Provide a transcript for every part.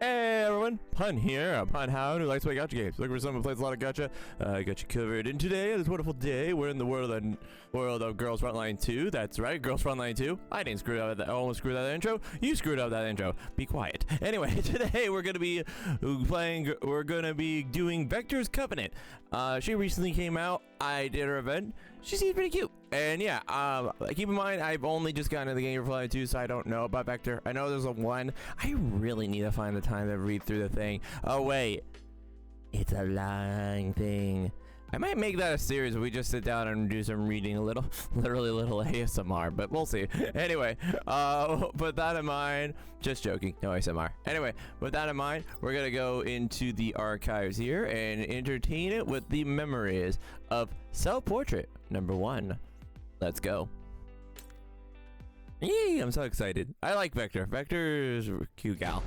Hey everyone, Pun here, a Pun Hound who likes to play gacha games. Looking for someone who plays a lot of gacha? I got you covered. And today, on this wonderful day, we're in the world of Girls Frontline 2. That's right, Girls Frontline 2. I didn't screw up that. I almost screwed up that intro. You screwed up that intro. Be quiet. Anyway, today we're gonna be doing Vector's Covenant. She recently came out. I did her event. She seems pretty cute. And yeah, keep in mind, I've only just gotten into the game for Frontline 2, so I don't know about Vector. I know there's a 1. I really need to find the time to read through the thing. Oh wait, it's a long thing. I might make that a series where we just sit down and do some reading, literally a little ASMR, but we'll see. Anyway, with that in mind, just joking, no ASMR. Anyway, with that in mind, we're gonna go into the archives here and entertain it with the memories of Self-Portrait number 1. Let's go. Yee, I'm so excited. I like Vector. Vector's a cute gal.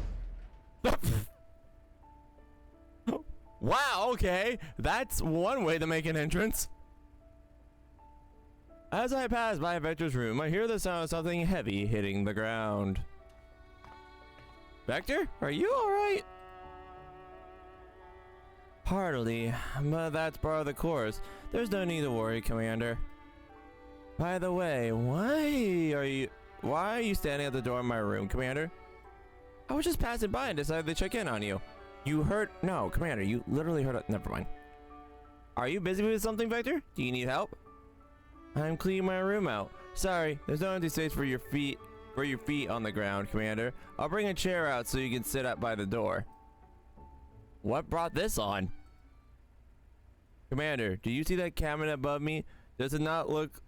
Wow, okay. That's one way to make an entrance. As I pass by Vector's room, I hear the sound of something heavy hitting the ground. Vector, are you alright? Partly, but that's part of the course. There's no need to worry, Commander. By the way, why are you standing at the door of my room, Commander? I was just passing by and decided to check in on you. You heard? No, Commander, you literally heard it. Never mind. Are you busy with something, Vector? Do you need help? I'm cleaning my room out. Sorry, there's no empty space for your feet on the ground, Commander. I'll bring a chair out so you can sit up by the door. What brought this on? Commander, do you see that cabinet above me? Does it not look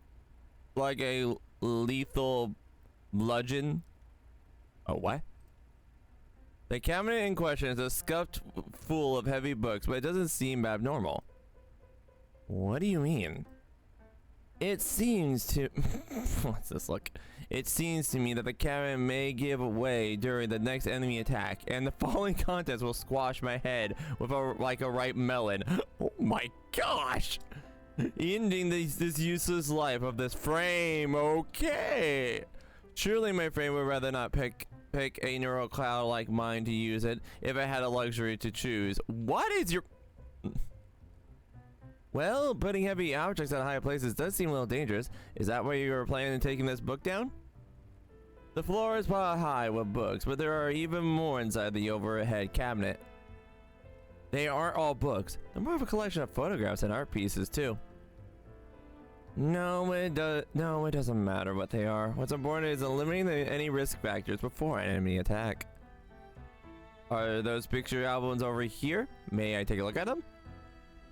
like a lethal bludgeon? Oh, what? The cabinet in question is a scuffed full of heavy books, but it doesn't seem abnormal. What do you mean? It seems to... What's this look? It seems to me that the cabinet may give way during the next enemy attack, and the following contents will squash my head with like a ripe melon. Oh my gosh! Ending this useless life of this frame. Okay. Surely my frame would rather not pick a neural cloud like mine to use it if I had a luxury to choose. What is your... Well, putting heavy objects at high places does seem a little dangerous. Is that why you were planning on taking this book down? The floor is piled high with books, but there are even more inside the overhead cabinet. They aren't all books. They're more of a collection of photographs and art pieces too. No, it doesn't matter what they are. What's important is eliminating any risk factors before an enemy attack. Are those picture albums over here? May I take a look at them?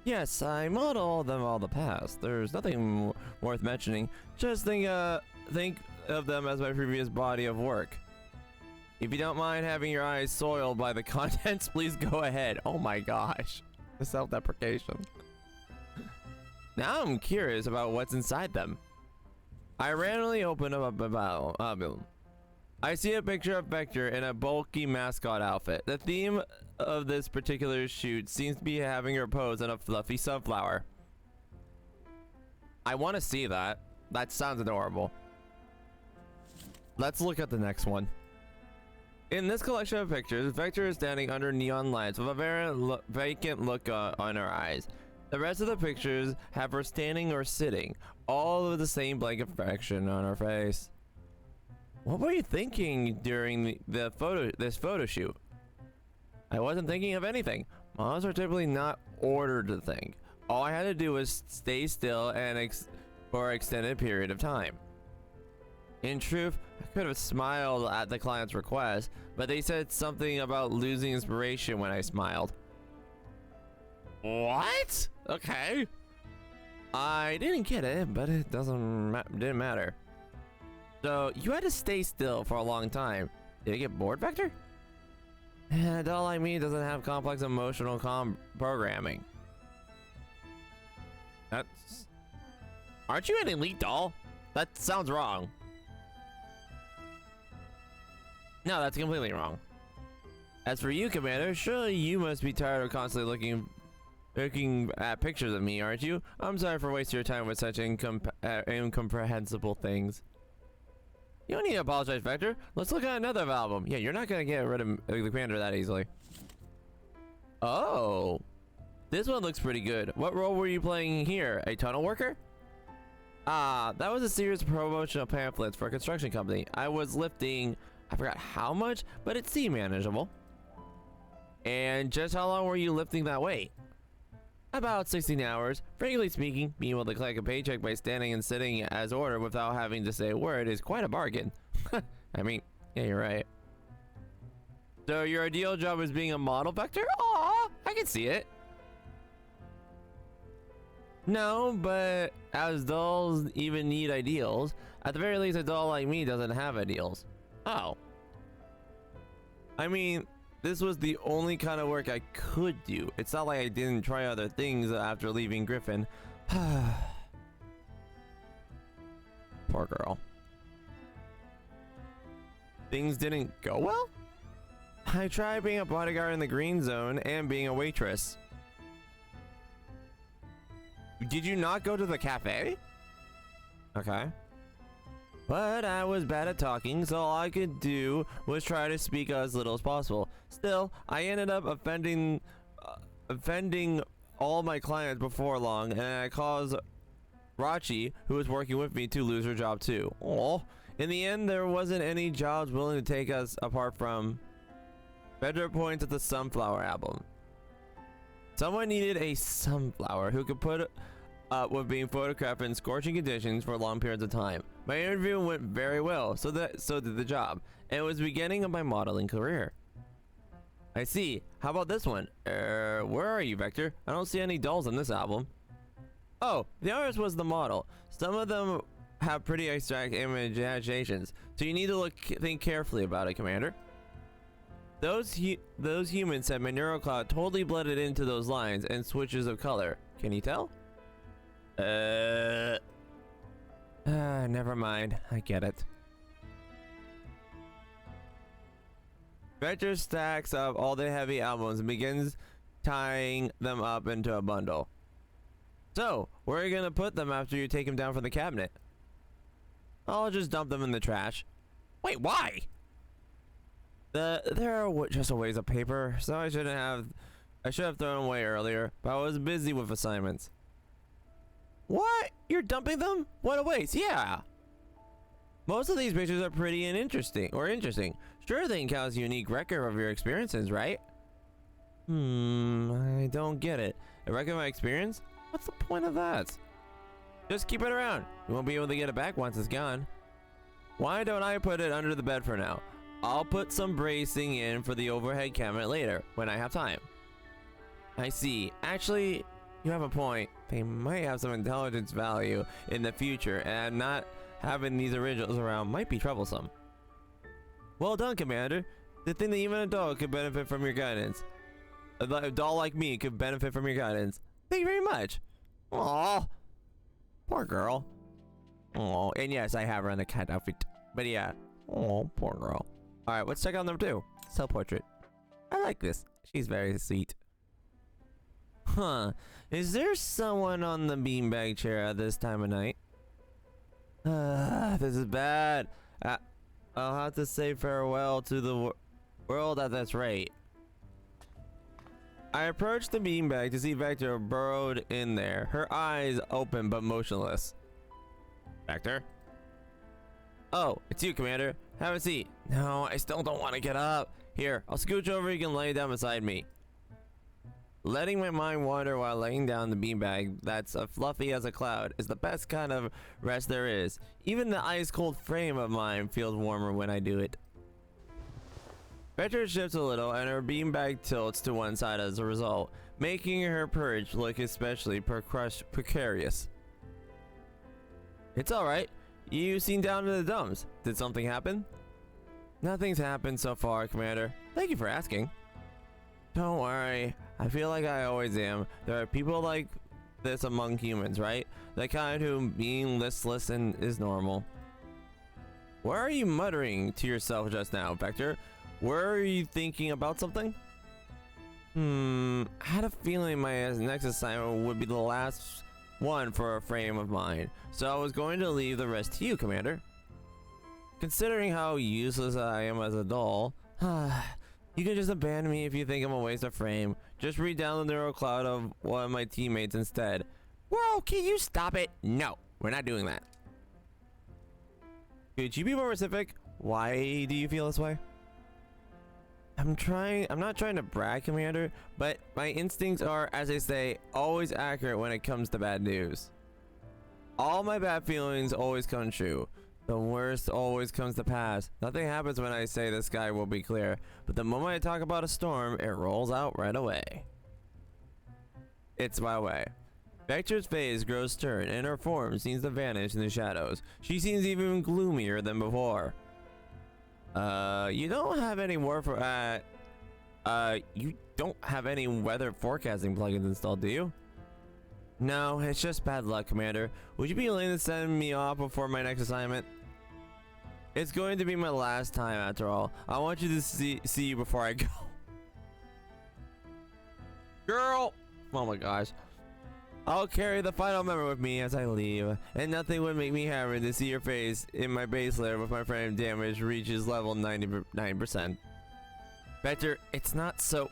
Yes, I modeled them all in the past. There's nothing worth mentioning. Just think of them as my previous body of work. If you don't mind having your eyes soiled by the contents, please go ahead. Oh my gosh. The self-deprecation. Now I'm curious about what's inside them. I randomly open up a album. I see a picture of Vector in a bulky mascot outfit. The theme of this particular shoot seems to be having her pose on a fluffy sunflower. I want to see that. That sounds adorable. Let's look at the next one. In this collection of pictures, Vector is standing under neon lights with a very vacant look on her eyes. The rest of the pictures have her standing or sitting, all with the same blank expression on her face. What were you thinking during this photo shoot? I wasn't thinking of anything. Moms are typically not ordered to think. All I had to do was stay still and for an extended period of time. In truth, I could have smiled at the client's request, but they said something about losing inspiration when I smiled. What? Okay. I didn't get it, but it didn't matter. So you had to stay still for a long time. Did you get bored, Vector? A doll like me doesn't have complex emotional programming. Aren't you an elite doll? That sounds wrong. No, that's completely wrong. As for you, Commander, surely you must be tired of constantly looking at pictures of me, aren't you? I'm sorry for wasting your time with such incomprehensible things. You don't need to apologize, Vector. Let's look at another album. Yeah, you're not gonna get rid of the commander that easily. Oh, this one looks pretty good. What role were you playing here? A tunnel worker? Ah, that was a series of promotional pamphlets for a construction company. I was lifting, I forgot how much, but it seemed manageable. And just how long were you lifting that weight? About 16 hours. Frankly speaking, being able to collect a paycheck by standing and sitting as ordered without having to say a word is quite a bargain. I mean, yeah, you're right. So your ideal job is being a model, Vector? Aw, I can see it. No, but as dolls even need ideals, at the very least a doll like me doesn't have ideals. Oh. I mean, this was the only kind of work I could do. It's not like I didn't try other things after leaving Griffin. Poor girl. Things didn't go well? I tried being a bodyguard in the green zone and being a waitress. Did you not go to the cafe? Okay. But I was bad at talking, so all I could do was try to speak as little as possible. Still, I ended up offending all my clients before long, and I caused Rachi, who was working with me, to lose her job too. Oh, in the end, there wasn't any jobs willing to take us apart from. Better points at the sunflower album. Someone needed a sunflower who could put up with being photographed in scorching conditions for long periods of time. My interview went very well, so did the job, and it was the beginning of my modeling career. I see. How about this one? Where are you, Vector? I don't see any dolls on this album. Oh, the artist was the model. Some of them have pretty abstract imaginations, so you need to think carefully about it, Commander. Those humans said my neurocloud totally blended into those lines and switches of color. Can you tell? Never mind. I get it. Vector stacks up all the heavy albums and begins tying them up into a bundle. So, where are you gonna put them after you take them down from the cabinet? I'll just dump them in the trash. Wait, why? They're just a waste of paper, so I should have thrown them away earlier, but I was busy with assignments. What? You're dumping them? What a waste. Yeah. Most of these pictures are pretty and interesting. Sure, they can count as a unique record of your experiences, right? I don't get it. A record of my experience? What's the point of that? Just keep it around. You won't be able to get it back once it's gone. Why don't I put it under the bed for now? I'll put some bracing in for the overhead cabinet later, when I have time. I see. Actually, you have a point. They might have some intelligence value in the future, and not having these originals around might be troublesome. Well done, Commander. To think that even a doll could benefit from your guidance. A doll like me could benefit from your guidance. Thank you very much. Aww. Poor girl. Oh, and yes, I have her in the cat outfit. But yeah. Oh, poor girl. Alright, let's check out number 2. Self-portrait. I like this. She's very sweet. Huh. Is there someone on the beanbag chair at this time of night? This is bad. I'll have to say farewell to the world at this rate. I approached the beanbag to see Vector burrowed in there, her eyes open but motionless. Vector? Oh, it's you, Commander. Have a seat. No, I still don't want to get up. Here, I'll scooch over. You can lay down beside me. Letting my mind wander while laying down the beanbag that's as fluffy as a cloud is the best kind of rest there is. Even the ice-cold frame of mine feels warmer when I do it. Vector shifts a little and her beanbag tilts to one side as a result, making her perch look especially precarious. It's alright. You seem down in the dumps. Did something happen? Nothing's happened so far, Commander. Thank you for asking. Don't worry. I feel like I always am. There are people like this among humans, right? The kind who being listless and is normal. Why are you muttering to yourself just now, Vector? Were you thinking about something? I had a feeling my next assignment would be the last one for a frame of mind, so I was going to leave the rest to you, Commander. Considering how useless I am as a doll, you can just abandon me if you think I'm a waste of frame. Just read down the neural cloud of one of my teammates instead. Whoa, can you stop it? No, we're not doing that. Could you be more specific? Why do you feel this way? I'm not trying to brag, Commander, but my instincts are, as they say, always accurate when it comes to bad news. All my bad feelings always come true. The worst always comes to pass. Nothing happens when I say the sky will be clear, but the moment I talk about a storm, it rolls out right away. It's my way. Vector's face grows stern, and her form seems to vanish in the shadows. She seems even gloomier than before. You don't have any you don't have any weather forecasting plugins installed, do you? No, it's just bad luck, Commander. Would you be willing to send me off before my next assignment? It's going to be my last time, after all. I want you to see you before I go. Girl! Oh my gosh. I'll carry the final member with me as I leave, and nothing would make me happier to see your face in my base layer with my frame damage reaches level 99%. Vector, it's not so...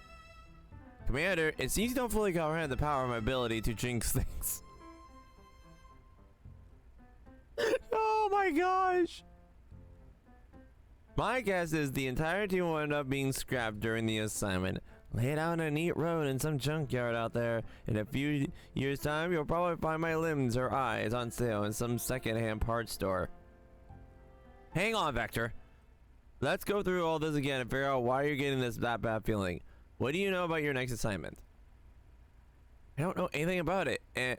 Commander, it seems you don't fully comprehend the power of my ability to jinx things. Oh my gosh! My guess is the entire team will end up being scrapped during the assignment. Laid out a neat road in some junkyard out there. In a few years' time, you'll probably find my limbs or eyes on sale in some second-hand parts store. Hang on, Vector. Let's go through all this again and figure out why you're getting that bad feeling. What do you know about your next assignment? I don't know anything about it, and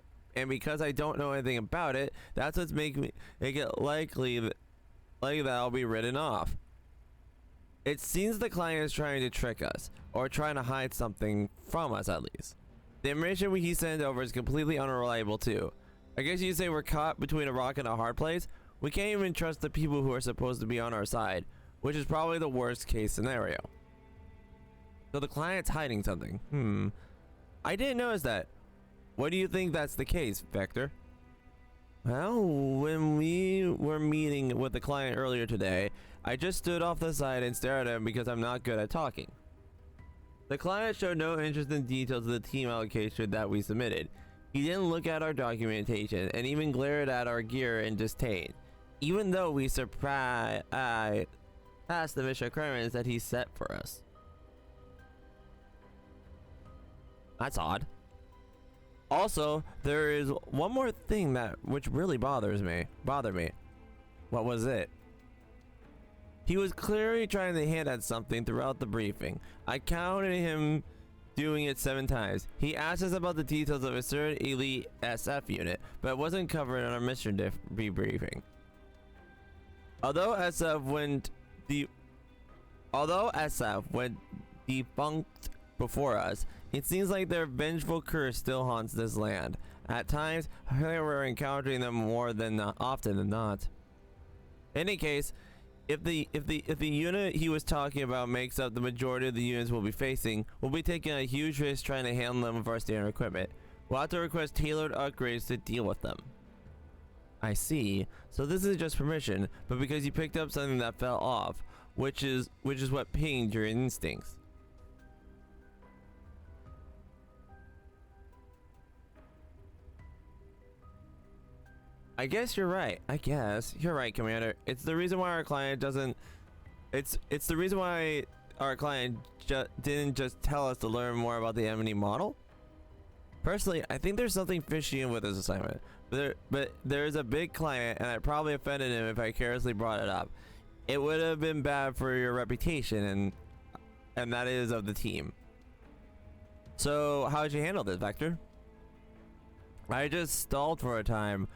because I don't know anything about it, that's what's making it likely that I'll be written off. It seems the client is trying to trick us, or trying to hide something from us at least. The information he sent over is completely unreliable too. I guess you'd say we're caught between a rock and a hard place. We can't even trust the people who are supposed to be on our side, which is probably the worst case scenario. So the client's hiding something. I didn't notice that. What do you think that's the case, Vector? Well, when we were meeting with the client earlier today, I just stood off the side and stared at him because I'm not good at talking. The client showed no interest in details of the team allocation that we submitted. He didn't look at our documentation and even glared at our gear in disdain, even though we surpassed the mission requirements that he set for us. That's odd. Also, there is one more thing which really bothered me. What was it? He was clearly trying to hint at something throughout the briefing. I counted him doing it 7 times. He asked us about the details of a certain elite SF unit, but it wasn't covered in our mission debriefing. Although SF went defunct before us, it seems like their vengeful curse still haunts this land. At times, we're encountering them more often than not. In any case, if the unit he was talking about makes up the majority of the units we'll be facing, we'll be taking a huge risk trying to handle them with our standard equipment. We'll have to request tailored upgrades to deal with them. I see. So this is just permission, but because you picked up something that fell off, which is what pinged your instincts. I guess you're right. You're right, Commander. It's the reason why our client doesn't. It's the reason why our client didn't just tell us to learn more about the Affinity model. Personally, I think there's something fishy in with this assignment. But there's a big client, and I probably offended him if I carelessly brought it up. It would have been bad for your reputation, and that is of the team. So how'd you handle this, Vector? I just stalled for a time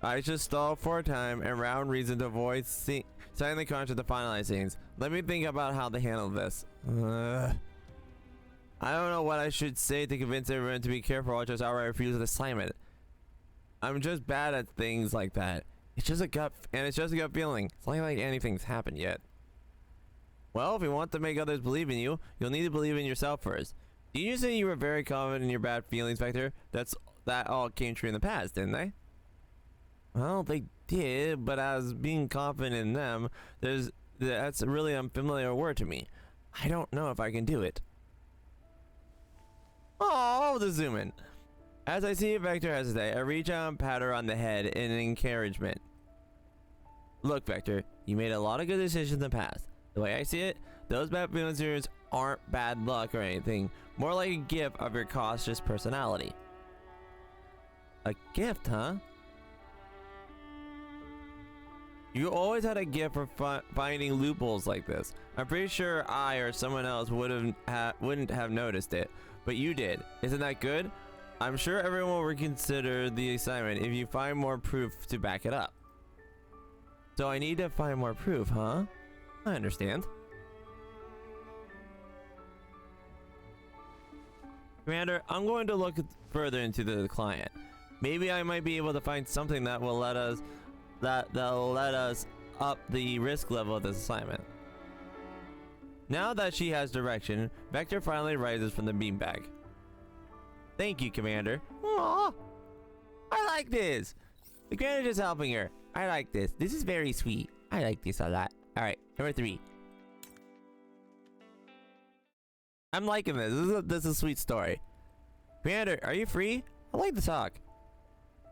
and round reason to avoid signing the contract to finalize things. Let me think about how to handle this. I don't know what I should say to convince everyone to be careful or just outright refuse an assignment. I'm just bad at things like that. It's just a gut feeling. It's not like anything's happened yet. Well, if you want to make others believe in you, you'll need to believe in yourself first. Didn't you say you were very confident in your bad feelings, Vector? That all came true in the past, didn't they? Well, they did, but as being confident in them, that's a really unfamiliar word to me. I don't know if I can do it. Oh, the zoom in. As I see Vector hesitate, I reach out and pat her on the head in encouragement. Look, Vector, you made a lot of good decisions in the past. The way I see it, those bad feelings aren't bad luck or anything, more like a gift of your cautious personality. A gift, huh? You always had a gift for finding loopholes like this. I'm pretty sure I or someone else wouldn't have noticed it, but you did. Isn't that good? I'm sure everyone will reconsider the assignment if you find more proof to back it up. So I need to find more proof, huh? I understand. Commander, I'm going to look further into the client. Maybe I might be able to find something that will let us up the risk level of this assignment. Now that she has direction, Vector finally rises from the beanbag. Thank you, Commander. Aww, I like this. The Commander is helping her. I like this. This is very sweet. I like this a lot. All right, number 3. I'm liking this. This is a sweet story. Commander, are you free? I'd like to talk.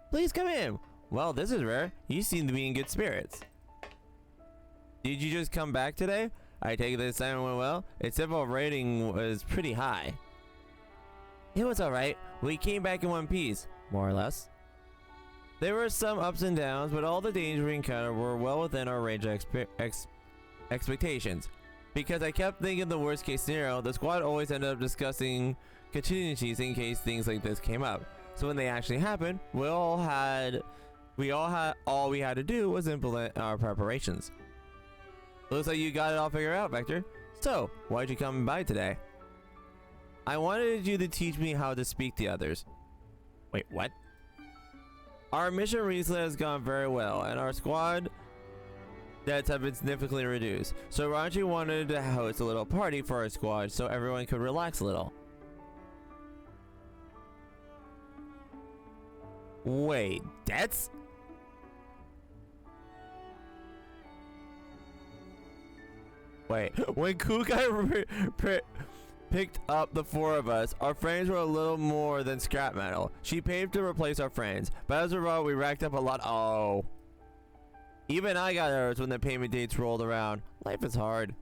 Please come in. Well, this is rare. You seem to be in good spirits. Did you just come back today? I take it the assignment went well. Its civil rating was pretty high. It was alright. We came back in one piece, more or less. There were some ups and downs, but all the dangers we encountered were well within our range of expectations. Because I kept thinking the worst case scenario, the squad always ended up discussing contingencies in case things like this came up. So when they actually happened, all we had to do was implement our preparations. Looks like you got it all figured out, Vector. So, why'd you come by today? I wanted you to teach me how to speak to others. Wait, what? Our mission recently has gone very well, and our squad deaths have been significantly reduced. So Raji wanted to host a little party for our squad so everyone could relax a little. Wait, deaths? Wait, when Kukai picked up the 4 of us, our frames were a little more than scrap metal. She paid to replace our frames, but as a result, we racked up a lot. Oh. Even I got nervous when the payment dates rolled around. Life is hard.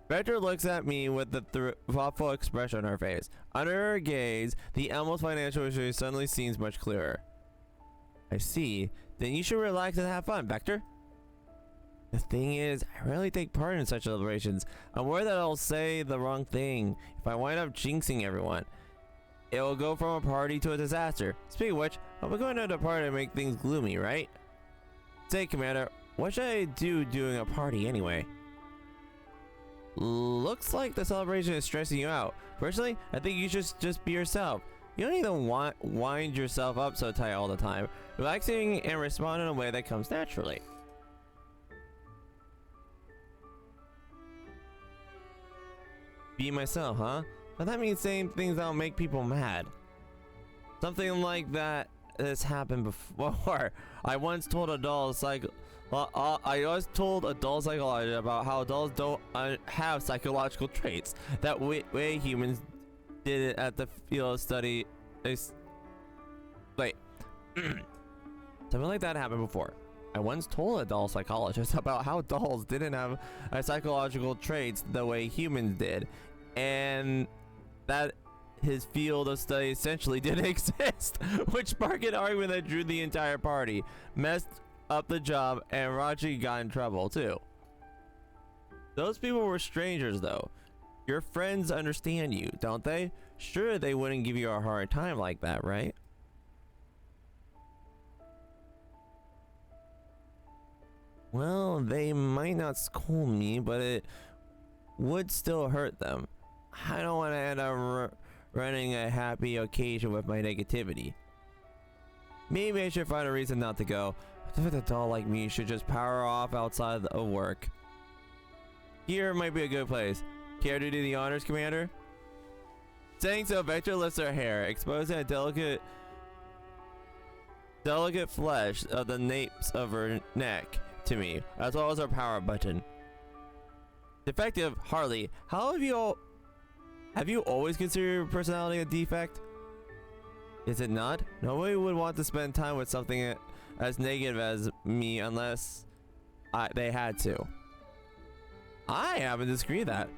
Vector looks at me with the thoughtful expression on her face. Under her gaze, the Elmo's financial issue suddenly seems much clearer. I see. Then you should relax and have fun, Vector. The thing is, I rarely take part in such celebrations. I'm worried that I'll say the wrong thing. If I wind up jinxing everyone, it will go from a party to a disaster. Speaking of which, I'll be going to a party to make things gloomy, right? Say, Commander, what should I do doing a party anyway? Looks like the celebration is stressing you out. Personally, I think you should just be yourself. You don't need to wind yourself up so tight all the time. Relaxing and respond in a way that comes naturally. Be myself, huh? But that means saying things that'll make people mad. Something like that has happened before. I once told a doll psychologist about how dolls don't have psychological traits. That way humans did it at the field study. Wait. Something like that happened before. I once told a doll psychologist about how dolls didn't have psychological traits the way humans did, and that his field of study essentially didn't exist, which sparked an argument that drew the entire party, messed up the job, and Raji got in trouble too. Those people were strangers though. Your friends understand you, don't they? Sure, they wouldn't give you a hard time like that, right? Well, they might not scold me, but it would still hurt them. I don't want to end up running a happy occasion with my negativity. Maybe I should find a reason not to go. I think a doll like me should just power off outside of work. Here might be a good place. Care to do the honors, Commander? Saying so, Vector lifts her hair, exposing a delicate delicate flesh of the napes of her neck to me, as well as her power button. Defective Harley, how have you always considered your personality a defect? Is it not? Nobody would want to spend time with something as negative as me unless they had to. I happen to disagree that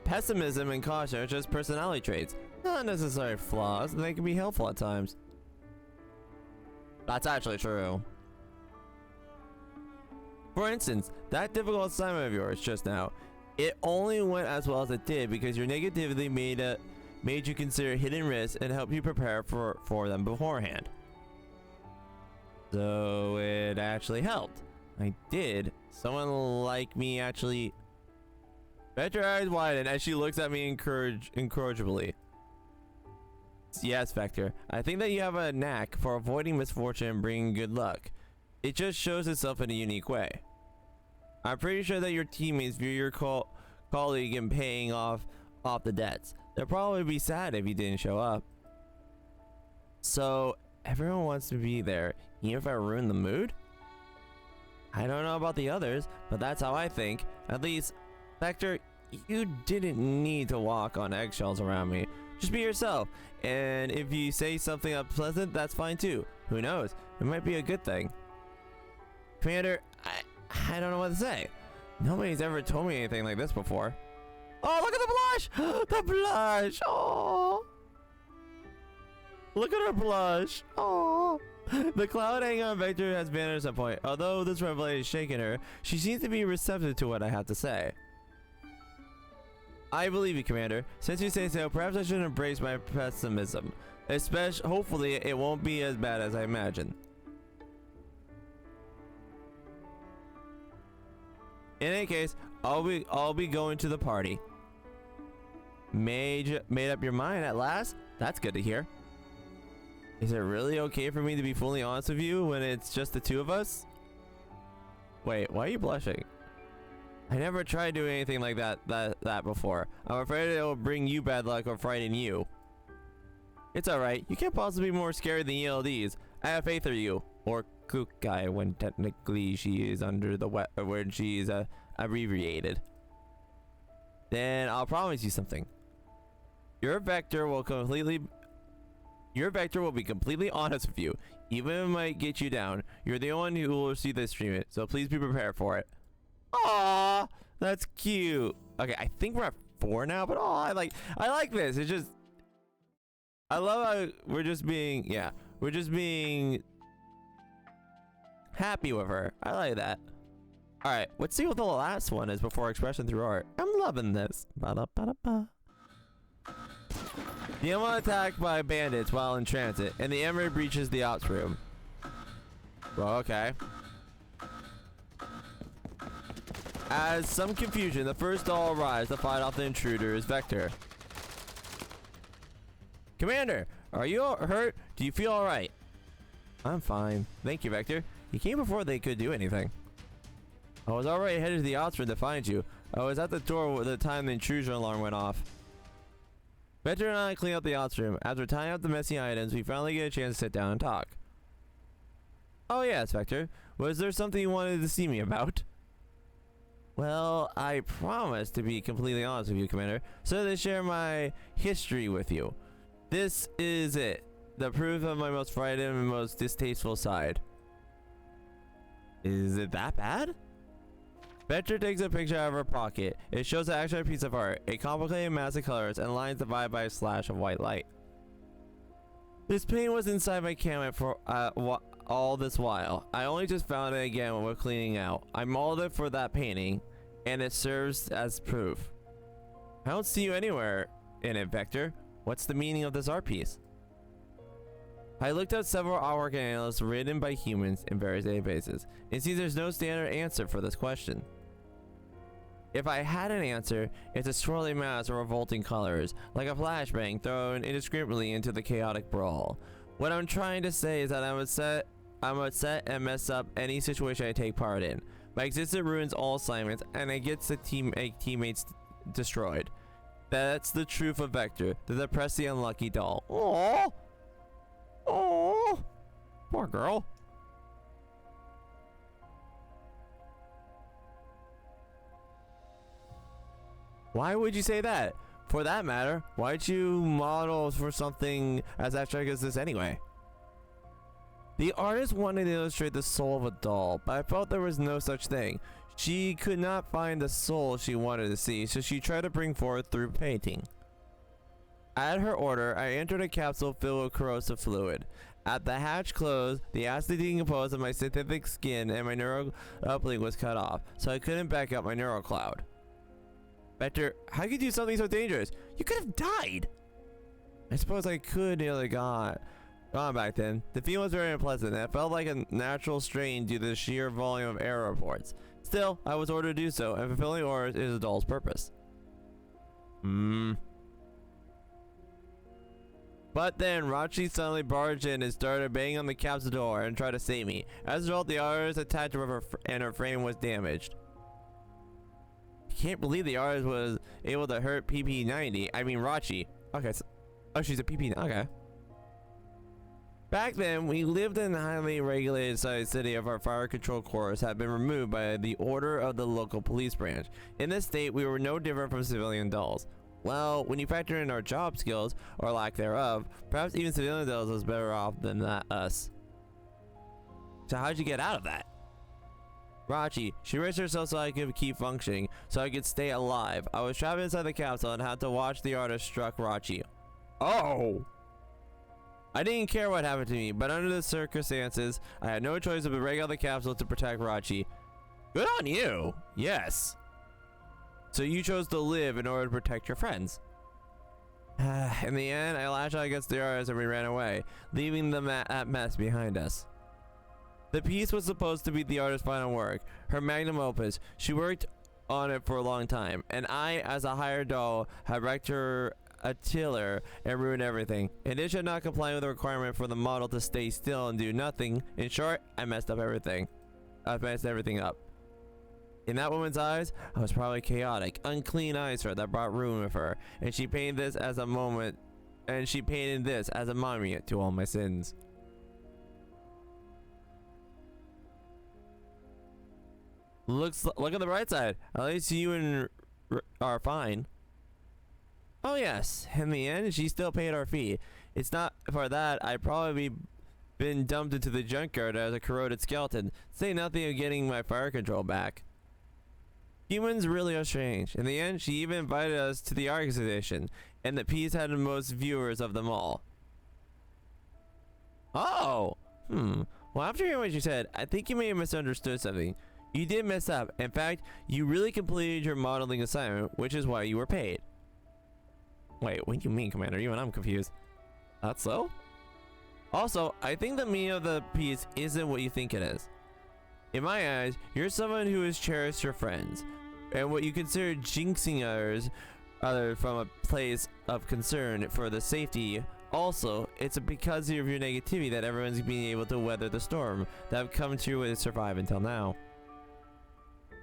pessimism and caution are just personality traits, not necessarily flaws, and they can be helpful at times. That's actually true. For instance, that difficult assignment of yours just now, it only went as well as it did because your negativity made you consider hidden risks and helped you prepare for them beforehand. So it actually helped. I did. Someone like me actually. Vector eyes widen as she looks at me encouragingly. Yes, Vector. I think that you have a knack for avoiding misfortune and bringing good luck. It just shows itself in a unique way. I'm pretty sure that your teammates view your colleague in paying off the debts. They'll probably be sad if you didn't show up. So everyone wants to be there, even if I ruin the mood? I don't know about the others, but that's how I think. At least, Vector, you didn't need to walk on eggshells around me. Just be yourself, and if you say something unpleasant, that's fine too. Who knows? It might be a good thing. Commander, I don't know what to say. Nobody's ever told me anything like this before. Oh, look at the blush! The blush! Oh! Look at her blush! Oh! The cloud hanging on Vector has vanished at some point. Although this revelation has shaken her, she seems to be receptive to what I have to say. I believe you, Commander. Since you say so, perhaps I should embrace my pessimism. Hopefully, it won't be as bad as I imagine. In any case, I'll be going to the party. Made up your mind at last? That's good to hear. Is it really okay for me to be fully honest with you when it's just the two of us? Wait, why are you blushing? I never tried doing anything like that before. I'm afraid it will bring you bad luck or frighten you. It's alright. You can't possibly be more scary than ELDs. I have faith in you. Or Kukai when technically she is under the when she is abbreviated. Then I'll promise you something. Your vector will be completely honest with you. Even if it might get you down, you're the one who will see this stream, so please be prepared for it. Aww, that's cute. Okay, I think we're at 4 now, but I like this. It's just, I love how we're just being happy with her. I like that. All right, let's see what the last one is before expression through art. I'm loving this. Ba-da-ba-da-ba. The Emma attacked by bandits while in transit, and the Emery breaches the ops room. Well, okay. As some confusion, the first doll arrives to fight off the intruder is Vector. Commander, are you hurt? Do you feel alright? I'm fine. Thank you, Vector. You came before they could do anything. I was already headed to the ops room to find you. I was at the door at the time the intrusion alarm went off. Vector and I clean up the ops room. After tying up the messy items, we finally get a chance to sit down and talk. Oh yes, Vector. Was there something you wanted to see me about? Well, I promise to be completely honest with you, Commander, so to share my history with you. This is it. The proof of my most frightening and most distasteful side. Is it that bad? Vector takes a picture out of her pocket. It shows an actual piece of art, a complicated mass of colors and lines divided by a slash of white light. This painting was inside my cabinet for all this while. I only just found it again when we're cleaning out. I molded it for that painting, and it serves as proof. I don't see you anywhere in it, Vector. What's the meaning of this art piece? I looked up several artwork analysts written by humans in various databases. It seems there's no standard answer for this question. If I had an answer, it's a swirling mass of revolting colors, like a flashbang thrown indiscriminately into the chaotic brawl. What I'm trying to say is that I'm upset and mess up any situation I take part in. My existence ruins all assignments, and it gets the teammates destroyed. That's the truth of Vector, the depressed, unlucky doll. Aww. Aww. Poor girl. Why would you say that? For that matter, why'd you model for something as abstract as this anyway? The artist wanted to illustrate the soul of a doll, but I felt there was no such thing. She could not find the soul she wanted to see, so she tried to bring forth through painting. At her order, I entered a capsule filled with corrosive fluid. At the hatch closed, the acid decomposed of my synthetic skin and my neural uplink was cut off, so I couldn't back up my neural cloud. Vector, how could you do something so dangerous? You could have died! I suppose I could nearly gone back then. The feeling was very unpleasant, and it felt like a natural strain due to the sheer volume of error reports. Still, I was ordered to do so, and fulfilling orders is a doll's purpose. But then, Rachi suddenly barged in and started banging on the capsule door and tried to save me. As a result, the artist attached to her and her frame was damaged. I can't believe the artist was able to hurt PP90. I mean, Rachi. Okay, so, oh, she's a PP. Okay. Back then, we lived in a highly regulated sized city of our fire control corps had been removed by the order of the local police branch. In this state, we were no different from civilian dolls. Well, when you factor in our job skills, or lack thereof, perhaps even civilian dolls was better off than us. So how'd you get out of that? Rachi, she risked herself so I could keep functioning, so I could stay alive. I was trapped inside the capsule and had to watch the artist struck Rachi. Oh! I didn't care what happened to me, but under the circumstances, I had no choice but to break out the capsule to protect Rachi. Good on you! Yes. So you chose to live in order to protect your friends. In the end, I lashed out against the artist and we ran away, leaving that mess behind us. The piece was supposed to be the artist's final work, her magnum opus. She worked on it for a long time, and I, as a hired doll, had wrecked her attiller and ruined everything. In addition to not complying with the requirement for the model to stay still and do nothing, in short, I messed everything up. In that woman's eyes, I was probably chaotic, unclean eyes for her that brought ruin with her, and she painted this as a monument to all my sins. Look at the bright side. At least you and are fine. Oh yes, in the end, she still paid our fee. It's not for that, I'd probably been dumped into the junkyard as a corroded skeleton. Say nothing of getting my fire control back. Humans really are strange. In the end, she even invited us to the art exhibition, and the piece had the most viewers of them all. Oh! Well, after hearing what you said, I think you may have misunderstood something. You did mess up. In fact, you really completed your modeling assignment, which is why you were paid. Wait, what do you mean, Commander? You and I'm confused. That's so? Also, I think the meaning of the piece isn't what you think it is. In my eyes, you're someone who has cherished your friends, and what you consider jinxing others from a place of concern for the safety. Also, it's because of your negativity that everyone's being able to weather the storm that have come to and survive until now.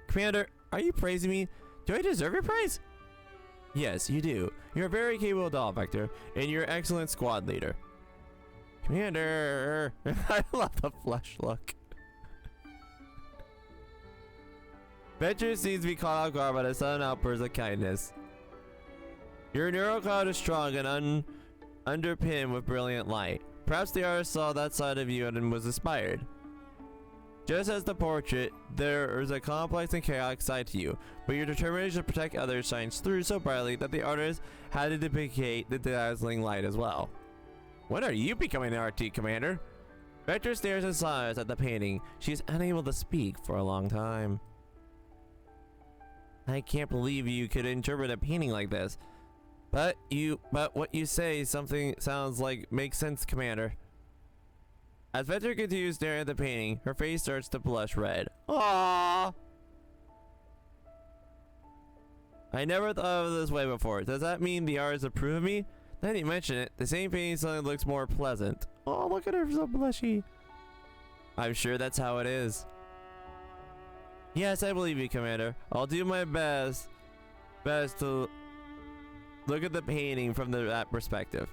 Commander, are you praising me? Do I deserve your praise? Yes, you do. You're a very capable doll, Vector, and you're an excellent squad leader. Commander! I love the flush look. Vector seems to be caught off guard by the sudden outburst of kindness. Your neural cloud is strong and underpinned with brilliant light. Perhaps the artist saw that side of you and was inspired. Just as the portrait, there is a complex and chaotic side to you, but your determination to protect others shines through so brightly that the artist had to duplicate the dazzling light as well. When are you becoming an RT, Commander? Vector stares in silence at the painting. She is unable to speak for a long time. I can't believe you could interpret a painting like this. But what you say makes sense, Commander. As Vector continues staring at the painting, her face starts to blush red. Aww! I never thought of it this way before. Does that mean the artist approve of me? Now that you mention it, the same painting suddenly looks more pleasant. Oh, look at her, so blushy. I'm sure that's how it is. Yes, I believe you, Commander. I'll do my best to look at the painting from that perspective.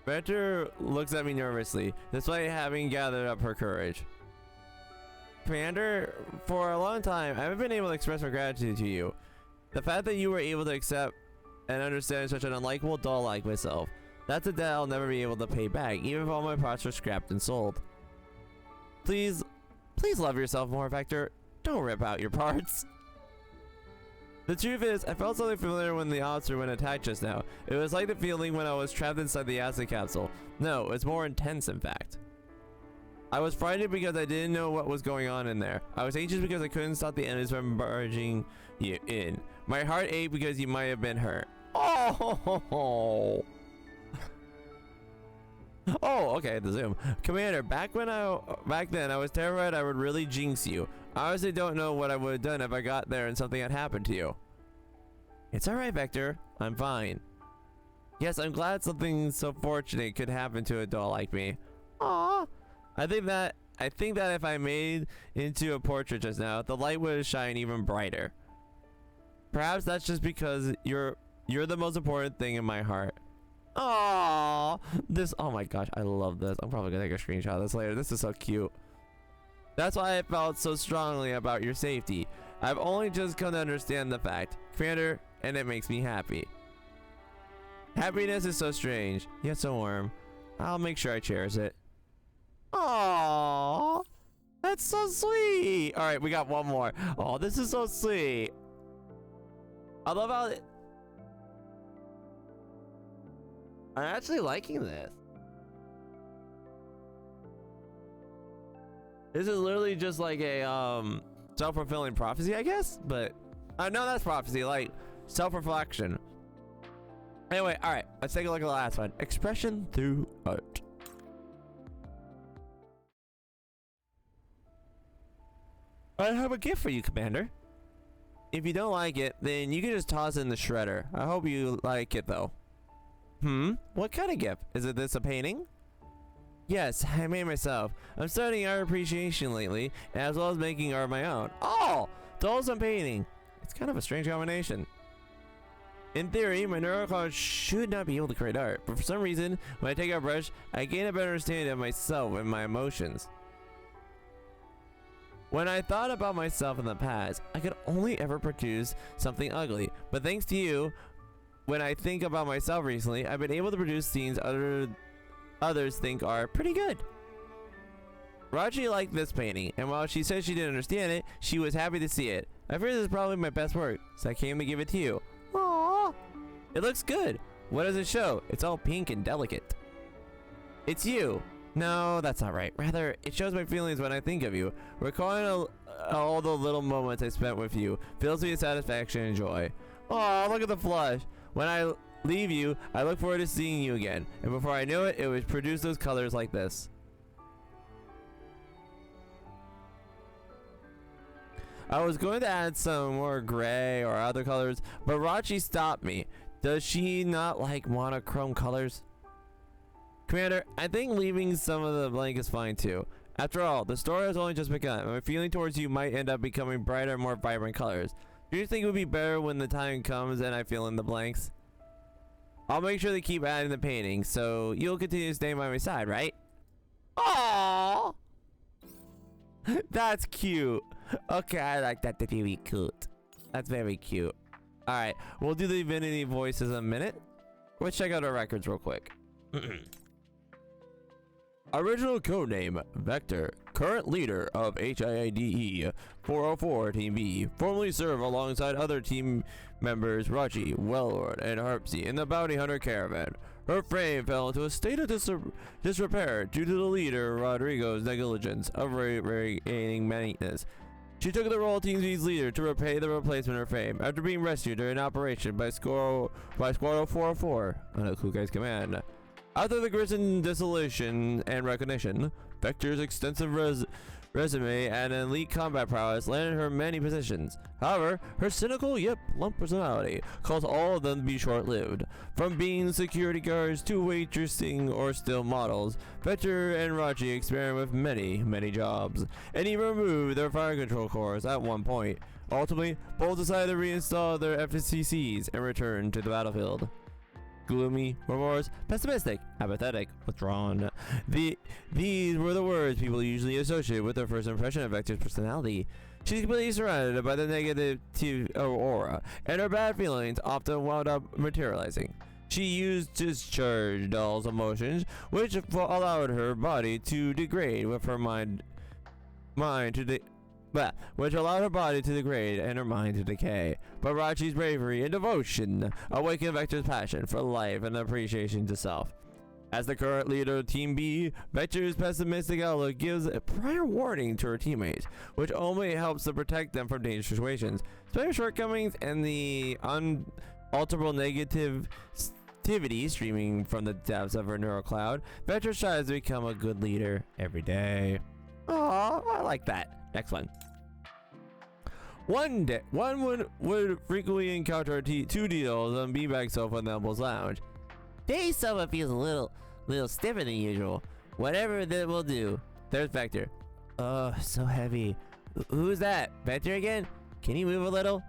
Vector looks at me nervously, despite having gathered up her courage. Commander, for a long time, I haven't been able to express my gratitude to you. The fact that you were able to accept and understand such an unlikable doll like myself, that's a debt I'll never be able to pay back, even if all my parts were scrapped and sold. Please love yourself more, Vector. Don't rip out your parts. The truth is, I felt something familiar when the officer went attacked just now. It was like the feeling when I was trapped inside the acid capsule. No, it's more intense, in fact. I was frightened because I didn't know what was going on in there. I was anxious because I couldn't stop the enemies from barging you in. My heart ached because you might have been hurt. Oh, oh, okay, the zoom. Commander, back then I was terrified I would really jinx you. I honestly don't know what I would have done if I got there and something had happened to you. It's alright, Vector. I'm fine. Yes, I'm glad something so fortunate could happen to a doll like me. Aww. I think that if I made into a portrait just now, the light would shine even brighter. Perhaps that's just because you're the most important thing in my heart. Aww. Oh my gosh, I love this. I'm probably gonna take a screenshot of this later. This is so cute. That's why I felt so strongly about your safety. I've only just come to understand the fact, Commander, and it makes me happy. Happiness is so strange, yet so warm. I'll make sure I cherish it. Aww, that's so sweet. All right, we got one more. Oh, this is so sweet. I love how I'm actually liking this. This is literally just like a self-fulfilling prophecy, I guess, but no, that's prophecy, like self-reflection. Anyway, all right, let's take a look at the last one. Expression through art. I have a gift for you, Commander. If you don't like it, then you can just toss it in the shredder. I hope you like it, though. What kind of gift? Is it this a painting? Yes, I made myself. I'm studying art appreciation lately, as well as making art of my own. Oh! Dolls and painting. It's kind of a strange combination. In theory, my neural cards should not be able to create art, but for some reason, when I take out a brush, I gain a better understanding of myself and my emotions. When I thought about myself in the past, I could only ever produce something ugly, but thanks to you, when I think about myself recently, I've been able to produce scenes others think are pretty good. Raji liked this painting, and while she said she didn't understand it, she was happy to see it. I figured this is probably my best work, so I came to give it to you. Aww. It looks good. What does it show? It's all pink and delicate. It's you. No, that's not right. Rather, it shows my feelings when I think of you. Recalling all the little moments I spent with you fills me with satisfaction and joy. Oh, look at the flush. When I leave you, I look forward to seeing you again. And before I knew it, it would produce those colors like this. I was going to add some more gray or other colors, but Rachi stopped me. Does she not like monochrome colors? Commander, I think leaving some of the blank is fine too. After all, the story has only just begun, and my feeling towards you might end up becoming brighter and more vibrant colors. Do you think it would be better when the time comes and I fill in the blanks? I'll make sure to keep adding the painting, so you'll continue to stay by my side, right? Aww! That's cute. Okay, I like that. That's very cute. That's very cute. Alright, we'll do the Affinity voices in a minute. Let's check out our records real quick. Original codename Vector, current leader of HIIDE 404 Team B, formerly served alongside other team members Rachi, Wellord, and Harpsy in the Bounty Hunter Caravan. Her frame fell into a state of disrepair due to the leader Rodrigo's negligence of regaining maintenance. She took the role of Team B's leader to repay the replacement of her frame after being rescued during an operation by Squad 404 on a Kukai's command. After the gruesome dissolution and recognition, Vector's extensive resume and elite combat prowess landed her many positions. However, her cynical yet blunt personality caused all of them to be short-lived. From being security guards to waitressing or still models, Vector and Rachi experimented with many jobs, and even removed their fire control cores at one point. Ultimately, both decided to reinstall their FCCs and return to the battlefield. gloomy, remorse, pessimistic, apathetic, withdrawn. These were the words people usually associate with their first impression of Vector's personality. She's completely surrounded by the negative aura, and her bad feelings often wound up materializing. She used to discharge Doll's emotions, which allowed her body to degrade with her which allowed her body to degrade and her mind to decay. But Rachi's bravery and devotion awakened Vector's passion for life and appreciation to self. As the current leader of Team B, Vector's pessimistic outlook gives a prior warning to her teammates, which only helps to protect them from dangerous situations. Despite her shortcomings and the unalterable negativity streaming from the depths of her neural cloud, Vector strives to become a good leader every day. Aww, I like that. Next one. One would frequently encounter two Deedles on beanbag sofa in the Umble's lounge. Today's sofa feels a little stiffer than usual. Whatever that will do. There's Vector. Oh, so heavy. Who's that? Vector again? Can you move a little?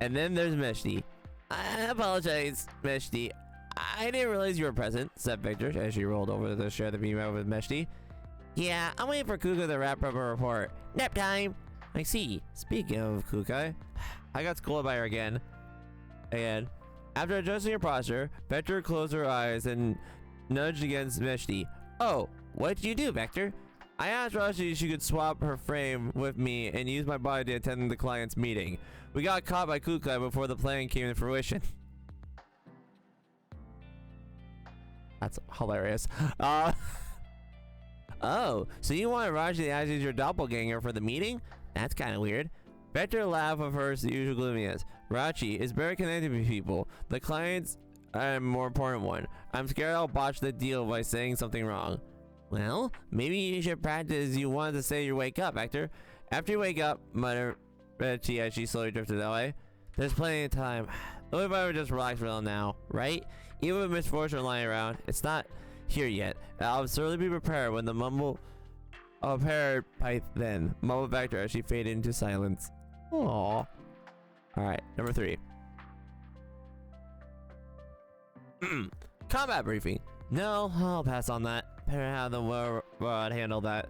And then there's Meshti. I apologize, Meshti. I didn't realize you were present, said Vector as she rolled over to share the beanbag with Meshti. Yeah, I'm waiting for Kuka to wrap up a report. Nap time! I see. Speaking of Kuka, I got scolded by her again. After adjusting her posture, Vector closed her eyes and nudged against Meshti. Oh, what did you do, Vector? I asked Rashi if she could swap her frame with me and use my body to attend the client's meeting. We got caught by Kuka before the plan came to fruition. That's hilarious. Oh, so you wanted Raji to act as your doppelganger for the meeting? That's kind of weird. Vector laughed with her usual gloominess. Rachi is very connected with people. The client's a more important one. I'm scared I'll botch the deal by saying something wrong. Well, maybe you should practice you wanted to say you wake up, Vector. After you wake up, muttered Rachi as she slowly drifted away. There's plenty of time. Only if I would just relax for a little now, right? Even with misfortune lying around, it's not here yet. I'll certainly be prepared when the mumble prepared by then. Mumbled Vector as she faded into silence. Aww. Alright, number 3. Combat briefing. No, I'll pass on that. Better have the robot handle that.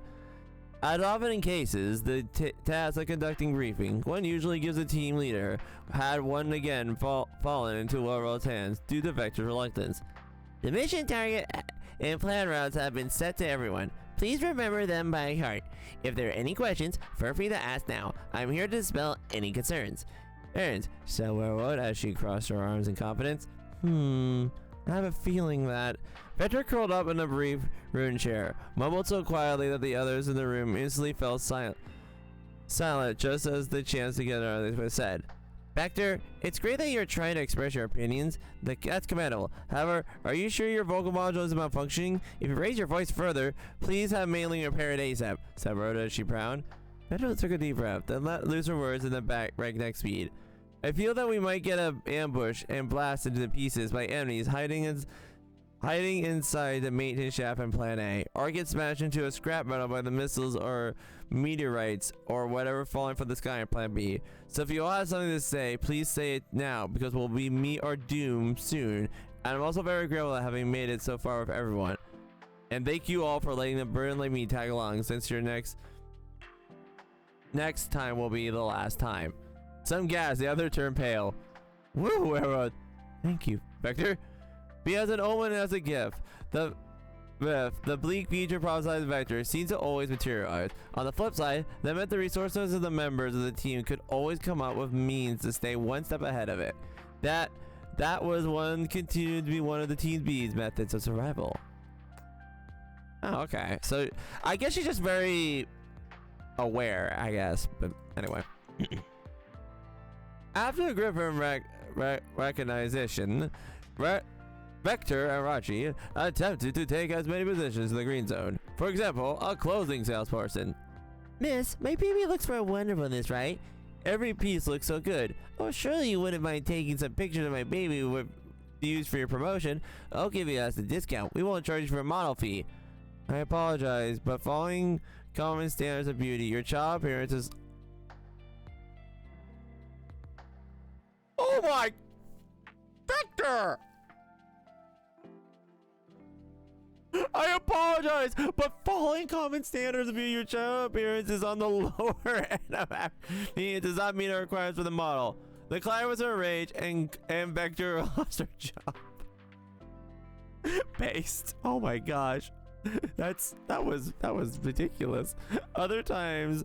As often in cases, the task of conducting briefing, one usually gives a team leader, had one again fallen into Lorel's hands due to Vector's reluctance. The mission target and plan routes have been set to everyone. Please remember them by heart. If there are any questions, feel free to ask now. I'm here to dispel any concerns. Aaron's, said Werewolf as she crossed her arms in confidence. I have a feeling that... Vector curled up in a brief rune chair, mumbled so quietly that the others in the room instantly fell silent just as the chance to get out was said. Vector, it's great that you're trying to express your opinions. That's commendable. However, are you sure your vocal module is malfunctioning? If you raise your voice further, please have mailing repaired ASAP, said Rhoda as she frowned. Vector took a deep breath, then let loose her words in the breakneck speed. I feel that we might get ambushed and blasted to pieces by enemies hiding inside the maintenance shaft in Plan A, or get smashed into a scrap metal by the missiles or meteorites or whatever falling from the sky in Plan B. So if you all have something to say, please say it now, because we'll meet our doom soon. And I'm also very grateful at having made it so far with everyone. And thank you all for letting the burden like me tag along, since your next time will be the last time. Some gas, the other turned pale. Woo, everyone. Thank you, Vector. Be as an omen and as a gift. The bleak future prophesied Vector seems to always materialize. On the flip side, that meant the resources of the members of the team could always come up with means to stay one step ahead of it. That was continued to be one of the Team B's methods of survival. Oh, okay. So I guess she's just very aware, I guess. But anyway. After Griffin recognition, Vector and Rachi attempted to take as many positions in the green zone. For example, a clothing salesperson. Miss, my baby looks for wonderfulness, right? Every piece looks so good. Oh, surely you wouldn't mind taking some pictures of my baby to use for your promotion. I'll give you us a discount. We won't charge you for a model fee. I apologize, but following common standards of beauty, your child appearance is... Oh my... Vector! I apologize, but following common standards of your child appearance is on the lower end of it does not meet our requirements for the model. The client was enraged and Vector lost her job. Paste. Oh my gosh. That was ridiculous. Other times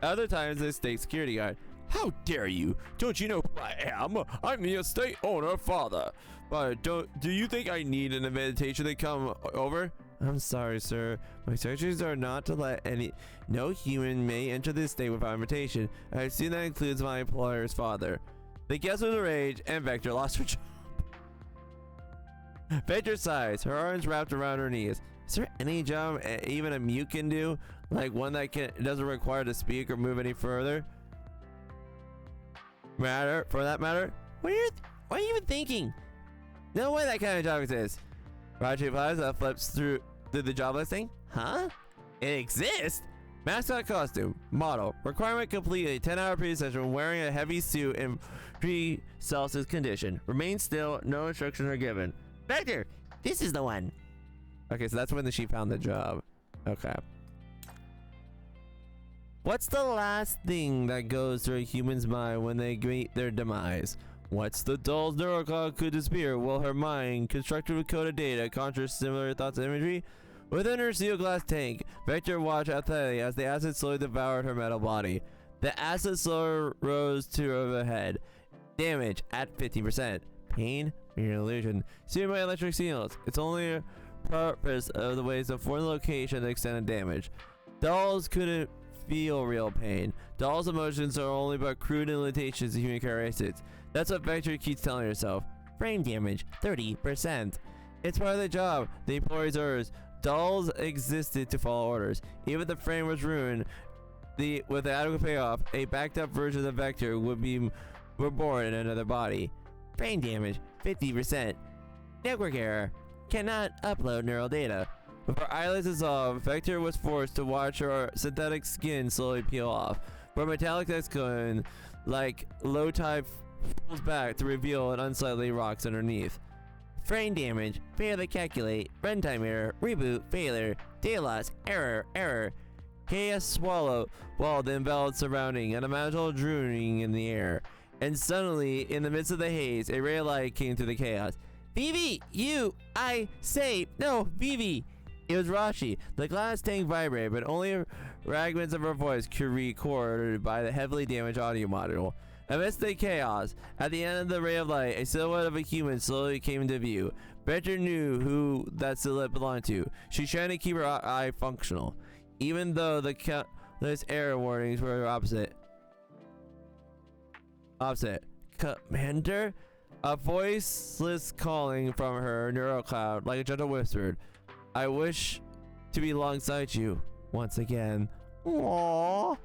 they state security guard. How dare you? Don't you know who I am? I'm the estate owner father. But do you think I need an invitation to come over? I'm sorry, sir. My instructions are not to let no human may enter this estate without invitation. I assume that includes my employer's father. The guest was enraged and Vector lost her job. Vector sighs, her arms wrapped around her knees. Is there any job even a mute can do? Like one that doesn't require to speak or move any further? For that matter? What are you even thinking? No way that kind of job exists. Raji Plaza flips through the job listing. Huh? It exists? Mascot costume. Model. Requirement complete a 10-hour pre-session wearing a heavy suit in pre-Celsius condition. Remain still. No instructions are given. Vector, this is the one. Okay, so that's when she found the job. Okay. What's the last thing that goes through a human's mind when they greet their demise? What's the doll's neurocog could disappear? Will her mind, constructed with coded data, conjure similar thoughts and imagery? Within her sealed glass tank, Vector watched apathetically as the acid slowly devoured her metal body. The acid slowly rose to her head. Damage at 50%. Pain? Mere illusion. Seen by electric signals. It's only a purpose of the ways to form the location and extent of damage. Dolls couldn't feel real pain. Dolls' emotions are only but crude limitations of human characteristics. That's what Vector keeps telling herself. Frame damage, 30%. It's part of the job. The employee's orders. Dolls existed to follow orders. Even if the frame was ruined, with the adequate payoff, a backed up version of Vector would be reborn in another body. Frame damage, 50%. Network error. Cannot upload neural data. With her eyelids dissolved, Vector was forced to watch her synthetic skin slowly peel off. But metallic skin, like low tide, pulls back to reveal an unsightly rocks underneath. Frame damage, failure to calculate, runtime error, reboot, failure, data loss, error. Chaos swallowed the enveloped surrounding, unimaginable drooning in the air. And suddenly, in the midst of the haze, a ray of light came through the chaos. Vivi, no, Vivi. It was Rashi. The glass tank vibrated, but only fragments of her voice could be recorded by the heavily damaged audio module. Amidst the chaos, at the end of the ray of light, a silhouette of a human slowly came into view. Vector knew who that silhouette belonged to. She tried to keep her eye functional, even though the countless error warnings were opposite. Commander? A voiceless calling from her neural cloud, like a gentle whispered. I wish to be alongside you once again. Aww.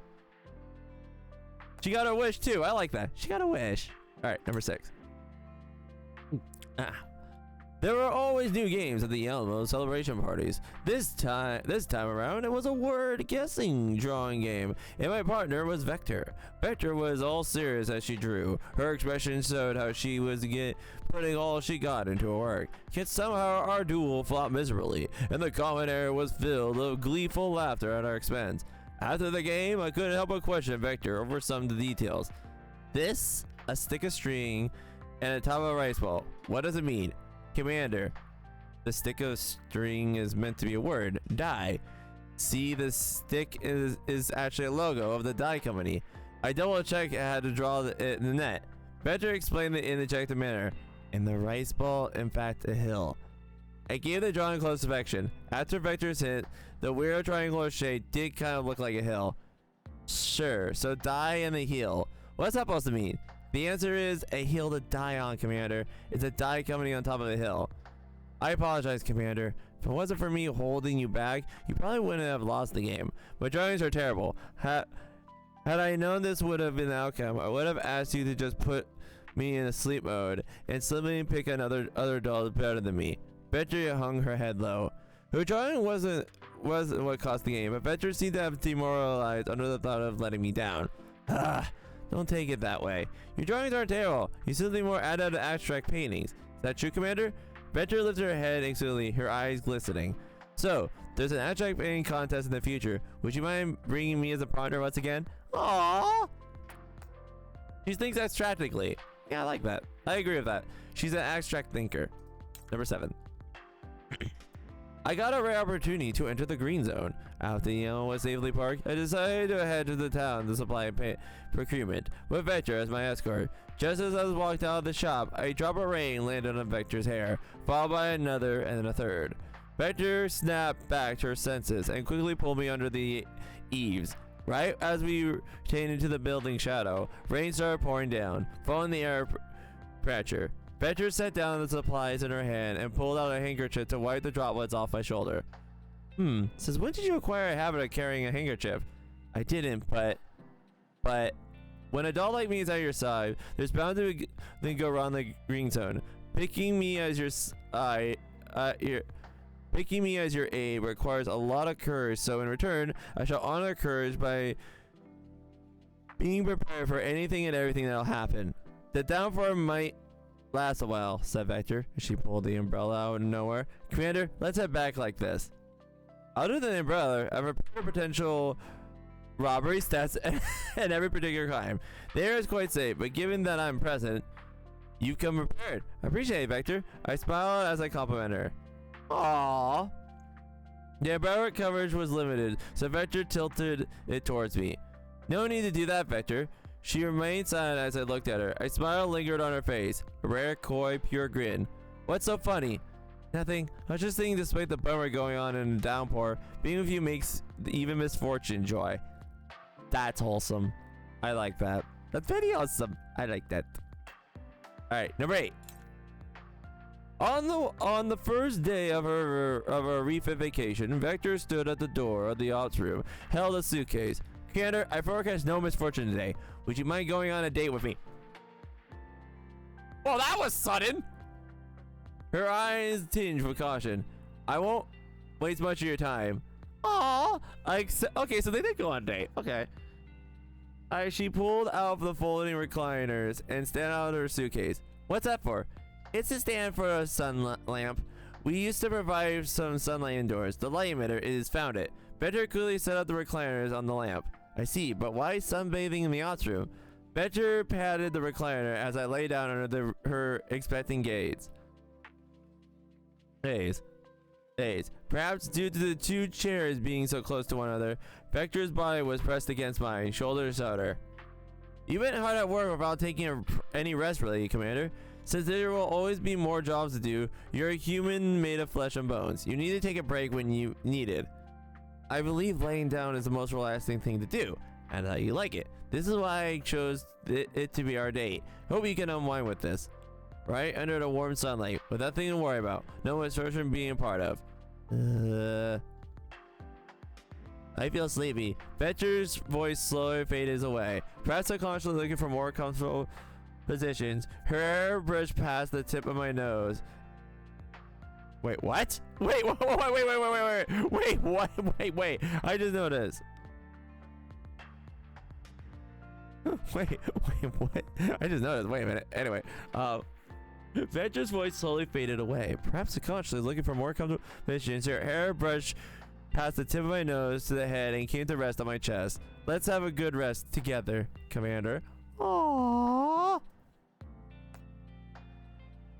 She got her wish too. I like that. She got a wish. All right, number 6. There were always new games at the Alamo celebration parties. This time around, it was a word guessing drawing game, and my partner was Vector. Vector was all serious as she drew. Her expression showed how she was putting all she got into her work. Yet somehow our duel flopped miserably, and the common area was filled with gleeful laughter at our expense. After the game, I couldn't help but question Vector over some of the details. This, a stick of string, and a top of a rice ball. What does it mean? Commander, the stick of string is meant to be a word. Die. See, the stick is actually a logo of the die company. I double checked how to draw it in the net. Vector explained it in a dejected manner. And the rice ball, in fact, a hill. I gave the drawing close inspection. After Vector's hint, the weird triangular shape did kind of look like a hill. Sure, so die and a hill. What's that supposed to mean? The answer is a hill to die on, Commander. It's a die company on top of a hill. I apologize, Commander. If it wasn't for me holding you back, you probably wouldn't have lost the game. My drawings are terrible. Had I known this would have been the outcome, I would have asked you to just put me in a sleep mode and simply pick other dolls better than me. Vector hung her head low. Her drawing wasn't what cost the game, but Vector seemed to have demoralized under the thought of letting me down. Don't take it that way. Your drawings aren't terrible. You simply more adept at abstract paintings. Is that true, Commander? Vector lifted her head excitedly, her eyes glistening. So, there's an abstract painting contest in the future. Would you mind bringing me as a partner once again? Aww! She thinks abstractly. Yeah, I like that. I agree with that. She's an abstract thinker. Number 7. I got a rare opportunity to enter the green zone. After West Waverly Park, I decided to head to the town to supply procurement, with Vector as my escort. Just as I was walked out of the shop, a drop of rain landed on Vector's hair, followed by another and then a third. Vector snapped back to her senses and quickly pulled me under the eaves. Right as we came into the building shadow, rain started pouring down, following the air pressure. Vector set down the supplies in her hand and pulled out a handkerchief to wipe the droplets off my shoulder. Says, when did you acquire a habit of carrying a handkerchief? I didn't, but when a doll like me is at your side, there's bound to go around the green zone. Picking me as your aide requires a lot of courage, so in return, I shall honor courage by being prepared for anything and everything that'll happen. The downpour might last a while, said Vector. She pulled the umbrella out of nowhere. Commander, let's head back like this. Other than the umbrella, I've reported potential robbery stats and every particular crime. The area is quite safe, but given that I'm present, you've come prepared. I appreciate it, Vector. I smiled as I complimented her. Aww. The umbrella coverage was limited, so Vector tilted it towards me. No need to do that, Vector. She remained silent as I looked at her. A smile lingered on her face. A rare, coy, pure grin. What's so funny? Nothing. I was just thinking, despite the bummer going on in the downpour, being with you makes even misfortune joy. That's wholesome. I like that. That's very awesome. I like that. Alright, number 8. On the first day of her refit vacation, Vector stood at the door of the ops room, held a suitcase. Commander, I forecast no misfortune today. Would you mind going on a date with me? Well, that was sudden. Her eyes tinged with caution. I won't waste much of your time. Aww. Okay, so they did go on a date. Okay. She pulled out the folding recliners and stand out her suitcase. What's that for? It's to stand for a sun lamp. We used to provide some sunlight indoors. The light emitter is found it. Better clearly set up the recliners on the lamp. I see, but why sunbathing in the ops room? Better patted the recliner as I lay down under her expecting gaze. Perhaps due to the two chairs being so close to one another, Vector's body was pressed against mine, shoulder to shoulder. You've been hard at work without taking any rest, really, Commander. Since there will always be more jobs to do, you're a human made of flesh and bones. You need to take a break when you need it. I believe laying down is the most relaxing thing to do, and how you like it. This is why I chose it to be our date. Hope you can unwind with this. Right under the warm sunlight, with nothing to worry about. No misfortune being a part of. I feel sleepy. Vector's voice slowly fades away. Perhaps unconsciously looking for more comfortable positions. Her hair brushed past the tip of my nose. Wait, what? Wait, what? I just noticed. wait, what? I just noticed. Wait a minute. Anyway, Vector's voice slowly faded away. Perhaps subconsciously looking for more comfortable positions. Her hair brushed past the tip of my nose to the head and came to rest on my chest. Let's have a good rest together, Commander. Aww.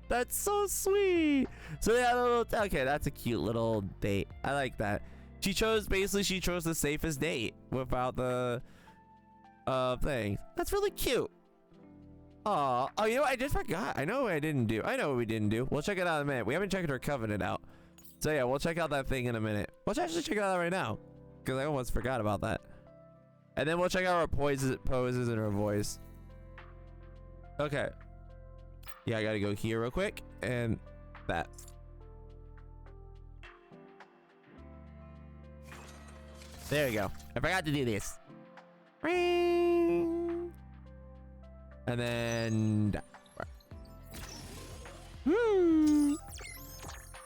That's so sweet. So they had a little, okay, that's a cute little date. I like that. She chose the safest date without the thing. That's really cute. Aw. Oh, you know what? I just forgot. I know what I didn't do. I know what we didn't do. We'll check it out in a minute. We haven't checked our covenant out. So yeah, we'll check out that thing in a minute. Let's actually check it out right now, because I almost forgot about that. And then we'll check out our poses and her voice. Okay. Yeah, I gotta go here real quick, and that. There we go. I forgot to do this. Ring. And then...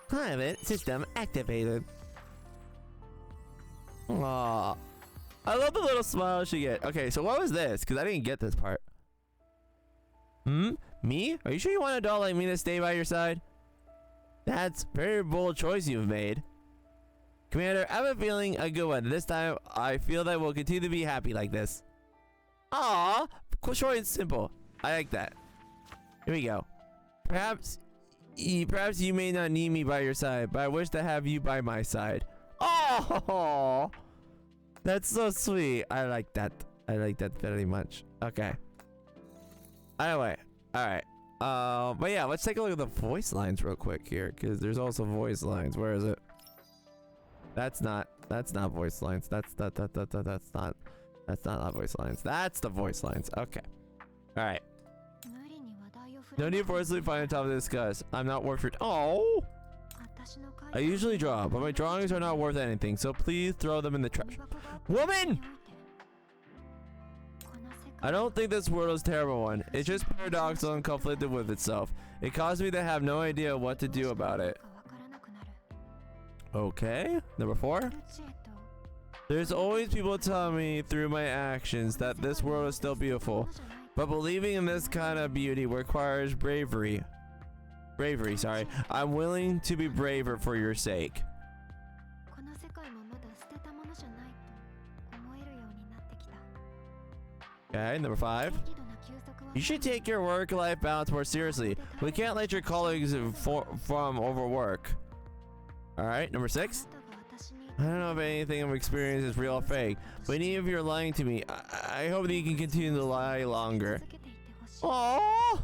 Private system activated. Aww. I love the little smile she get. Okay, so what was this? Because I didn't get this part. Me? Are you sure you want a doll like me to stay by your side? That's a very bold choice you've made. Commander, I have a feeling a good one. This time, I feel that we'll continue to be happy like this. Aww, short and simple. I like that. Here we go. Perhaps you may not need me by your side, but I wish to have you by my side. Oh, that's so sweet. I like that. I like that very much. Okay. Anyway, all right. But yeah, let's take a look at the voice lines real quick here, because there's also voice lines. Where is it? That's not voice lines. That's not voice lines. That's the voice lines. Okay. All right. No need for us to find a topic to discuss. I'm not worth it. Oh. I usually draw, but my drawings are not worth anything, so please throw them in the trash. Woman! I don't think this world is a terrible one. It's just paradoxical and conflicted with itself. It caused me to have no idea what to do about it. Okay, number 4. There's always people telling me through my actions that this world is still beautiful, but believing in this kind of beauty requires bravery. Sorry. I'm willing to be braver for your sake. Okay, number 5. You should take your work-life balance more seriously. We can't let your colleagues from overwork. Alright, number 6. I don't know if anything I've experienced is real or fake, but even if you're lying to me, I hope that you can continue to lie longer. Aww!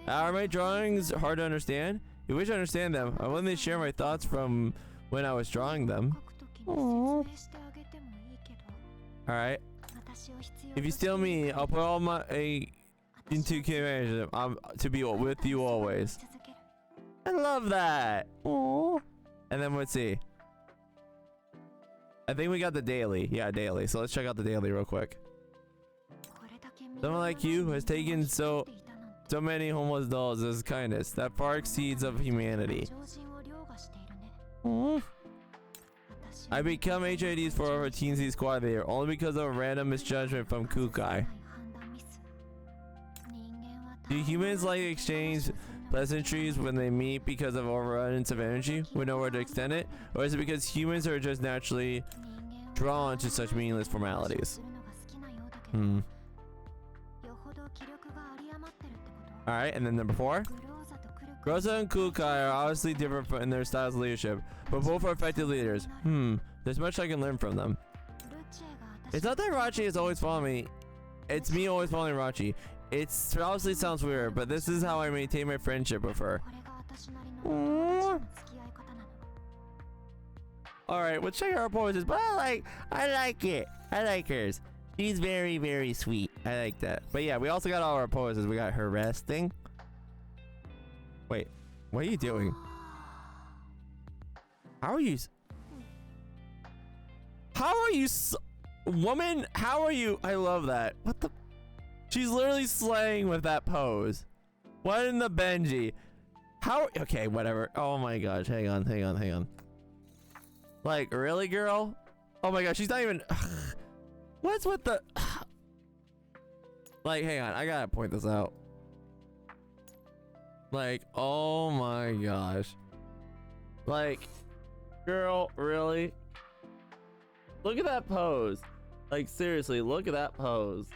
Are my drawings hard to understand? You wish I understand them. I wanted to share my thoughts from when I was drawing them. Aww. Alright. If you steal me, I'll put all my into consideration. To be with you always. I love that. Aww. And then let's see. I think we got the daily. Yeah, daily. So let's check out the daily real quick. Someone like you who has taken so many homeless dolls as kindness that far exceeds of humanity. Aww. I become HIDs for our teensy squad there only because of a random misjudgment from Kukai. Do humans like exchange pleasantries when they meet because of overabundance of energy with nowhere to extend it? Or is it because humans are just naturally drawn to such meaningless formalities? Alright, and then number 4. Groza and Kukai are obviously different in their styles of leadership, but both are effective leaders. There's much I can learn from them. It's not that Rachi is always following me. It's me always following Rachi. It obviously sounds weird, but this is how I maintain my friendship with her. Alright, we'll check our poses, but I like it. I like hers. She's very, very sweet. I like that. But yeah, we also got all our poses. We got her resting. Wait, what are you doing? How are you? Woman, how are you? I love that. What the? She's literally slaying with that pose. What in the Benji? How? Okay, whatever. Oh my gosh, hang on. Like, really, girl? Oh my gosh, she's not even. What's with the? Like, hang on, I gotta point this out. Like, oh my gosh. Like, girl, really? Look at that pose. Like, seriously, look at that pose.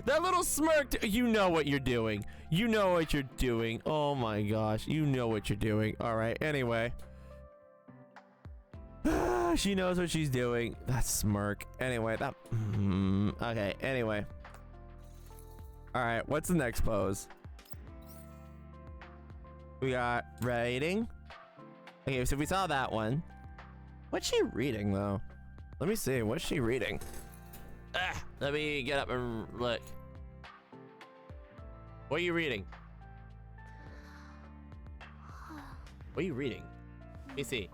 That little smirk, you know what you're doing. You know what you're doing. Oh my gosh, you know what you're doing. All right, anyway. She knows what she's doing. That smirk. Anyway, that... okay, anyway. All right, what's the next pose? We got rating. Okay, so we saw that one. What's she reading, though? Let me see. What's she reading? Let me get up and look. What are you reading? What are you reading? Let me see.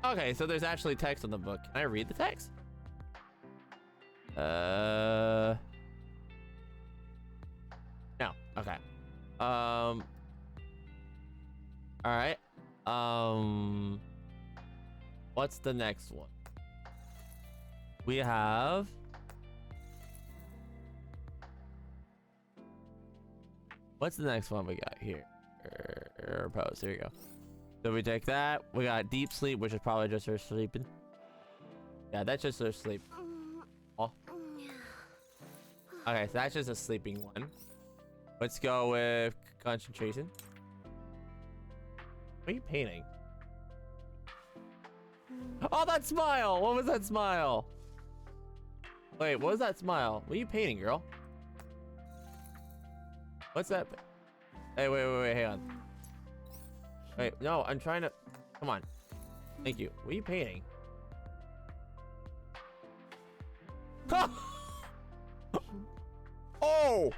Okay, so there's actually text on the book. Can I read the text? No. Okay. All right. What's the next one? We have... What's the next one we got here? pose. Here you go. So we take that. We got deep sleep, which is probably just her sleeping. Yeah, that's just her sleep. Oh. Okay, so that's just a sleeping one. Let's go with concentration. What are you painting? Oh, that smile! What was that smile? Wait, what was that smile? What are you painting, girl? What's that? Hey, wait, hang on. Wait, no, I'm trying to... Come on. Thank you. What are you painting? Oh!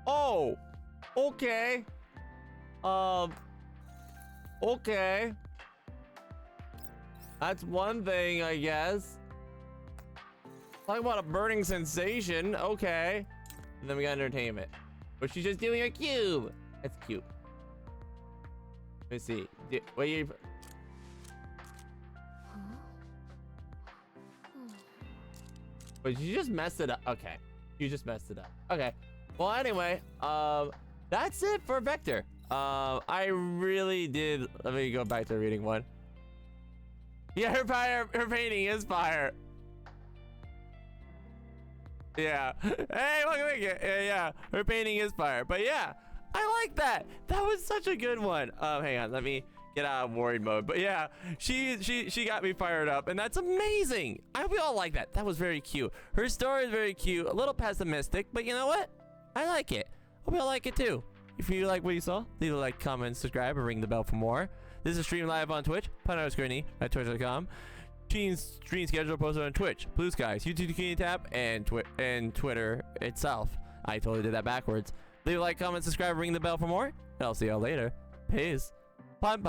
Oh! Okay. Okay. That's one thing, I guess. Talk about a burning sensation. Okay. And then we got entertainment. But she's just doing a cube. That's cute. Let's see. Wait, you... But you just messed it up. Okay. You just messed it up. Okay. Well, anyway, that's it for Vector. I really did. Let me go back to reading one. Yeah, her painting is fire. Yeah. Hey, look at it. Yeah, her painting is fire. But yeah, I like that. That was such a good one. Hang on, let me get out of worried mode. But yeah, she got me fired up, and that's amazing. We all like that. That was very cute. Her story is very cute. A little pessimistic, but you know what? I like it. Hope you all like it too. If you like what you saw, leave a like, comment, subscribe, and ring the bell for more. This is streamed live on Twitch, pun_e at twitch.com. Stream schedule posted on Twitch, Blue Skies, YouTube Community tab, and Twitter itself. I totally did that backwards. Leave a like, comment, subscribe, ring the bell for more, and I'll see y'all later. Peace. Pun.